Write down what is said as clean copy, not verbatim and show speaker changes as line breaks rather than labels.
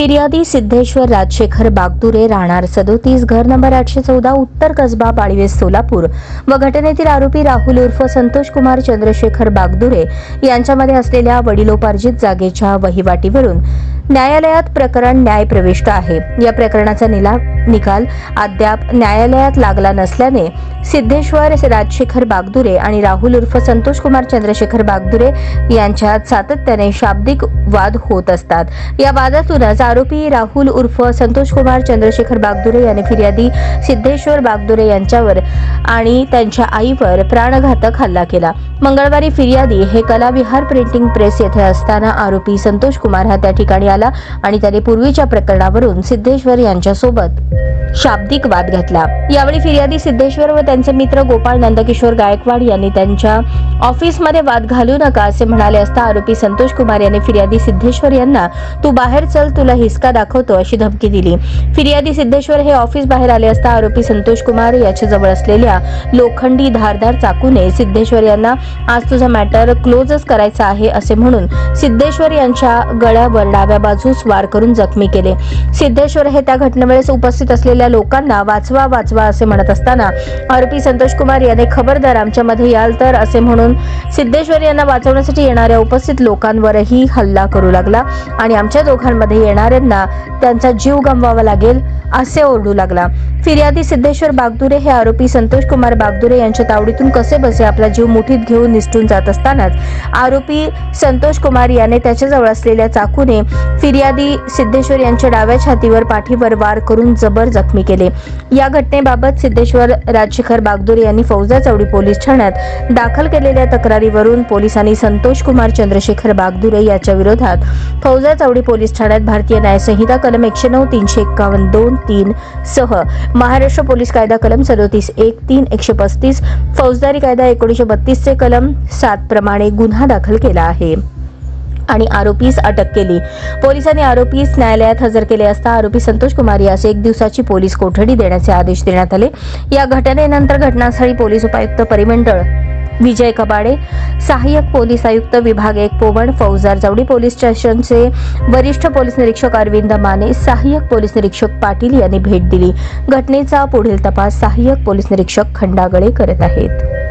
फिर्यादी सिद्धेश्वर राजशेखर बागदुरे राहणार 37 घर नंबर 814 उत्तर कसबा पाळीवेस सोलापूर व घटनेतील आरोपी राहुल उर्फ संतोष कुमार चंद्रशेखर बागदुरे यांच्यामध्ये असलेल्या वडिलोपार्जित जागेच्या वहिवाटीवरून न्यायालयात प्रकरण न्यायप्रविष्ट आहे। या प्रकरणाचा निकाल अद्याप न्यायालयात लागला नसल्याने सिद्धेश्वर राजशेखर बागदुरे आणि राहुल उर्फ संतोष कुमार चंद्रशेखर बागदुरे यांच्यात सातत्याने शाब्दिक वाद होत असतात। या वादातूनच आरोपी राहुल उर्फ संतोष कुमार चंद्रशेखर बागदुरे यांनी फिर्यादी सिद्धेश्वर बागदुरे यांच्यावर आणि त्यांच्या आईवर प्राणघातक हल्ला केला। मंगळवारी फिर्यादी हे कलाविहार प्रिंटिंग प्रेस येथे असताना आरोपी संतोष कुमार हा त्या ठिकाणी आला आणि त्याने पूर्वीच्या प्रकरणावरून सिद्धेश्वर यांच्यासोबत शाब्दिक वाद घातला। यावेळी फिर्यादी सिद्धेश्वर व त्यांचे मित्र गोपाळ नंदकिशोर गायकवाड यांनी त्यांच्या ऑफिसमध्ये वाद घालू नका असे म्हणाले असता आरोपी संतोष कुमार यांनी फिर्यादी सिद्धेश्वर यांना तू बाहेर चल तुला हिसका दाखवतो अशी धमकी दिली। फिर्यादी सिद्धेश्वर हे ऑफिस बाहेर आले असता आरोपी संतोष कुमार याच्या जवळ असलेल्या लोखंडी धारदार चाकूने सिद्धेश्वर यांना आज तुझा मॅटर क्लोजच करायचा आहे असे म्हणून सिद्धेश्वर यांच्या गळ्यावर डाव्या बाजूस वार करून जखमी केले। सिद्धेश्वर हे त्या घटनेवेळेस उपस्थित असलेल्या लोकांना वाचवा वाचवा असे म्हणत असताना आरोपी संतोष कुमार याने खबरदार आमच्या मध्ये याल तर असे म्हणून सिद्धेश्वर यांना वाचवण्यासाठी येणाऱ्या उपस्थित लोकांवरही हल्ला करू लागला आणि आमच्या दोघांमध्ये येणाऱ्यांना त्यांचा जीव गमवावा लागेल असे ओरडू लागला। फिर्यादी सिद्धेश्वर बागदुरे हे आरोपी संतोष कुमार बागदुरे यांच्या तावडीतून कसे बसे आपला जीव मुठीत घेऊन निसटून जात असतानाच आरोपी संतोष कुमार याने त्याच्याजवळ असलेल्या चाकूने फिर्यादी सिद्धेश्वर यांच्या डाव्या छातीवर पाठीवर वार करून जबर जखमी केले। या घटनेबाबत सिद्धेश्वर राजशेखर बागदुरे यांनी फौजा चौडी पोलीस ठाण्यात दाखल केलेल्या तक्रारीवरून पोलिसांनी संतोष कुमार चंद्रशेखर बागदुरे याच्या विरोधात फौजा चौडी पोलीस ठाण्यात भारतीय न्याय संहिता कलम 109 351 2 3 सह महाराष्ट्र पोलीस कायदा कलम 37(1) 3 135 फौजदारी कायदा 1932 चे कलम 7 प्रमाणे गुन्हा दाखल केला आहे आणि आरोपीस अटक केली। पोलिसांनी आरोपीस न्यायालयात हजर केले असता आरोपी संतोष कुमार यास 1 दिवसाची पोलीस कोठडी देण्याचे आदेश देण्यात आले। या घटनेनंतर घटनास्थळी पोलीस उपायुक्त परिमंडळ विजय कबाडे, सहाय्यक पोलीस आयुक्त विभाग 1 पोवण, फौजदार चौडी पोलीस स्टेशनचे वरिष्ठ पोलीस निरीक्षक अरविंद माने, सहाय्यक पोलीस निरीक्षक पाटील यांनी भेट दिली। घटनेचा पुढील तपास सहाय्यक पोलीस निरीक्षक खंडागळे करत आहेत।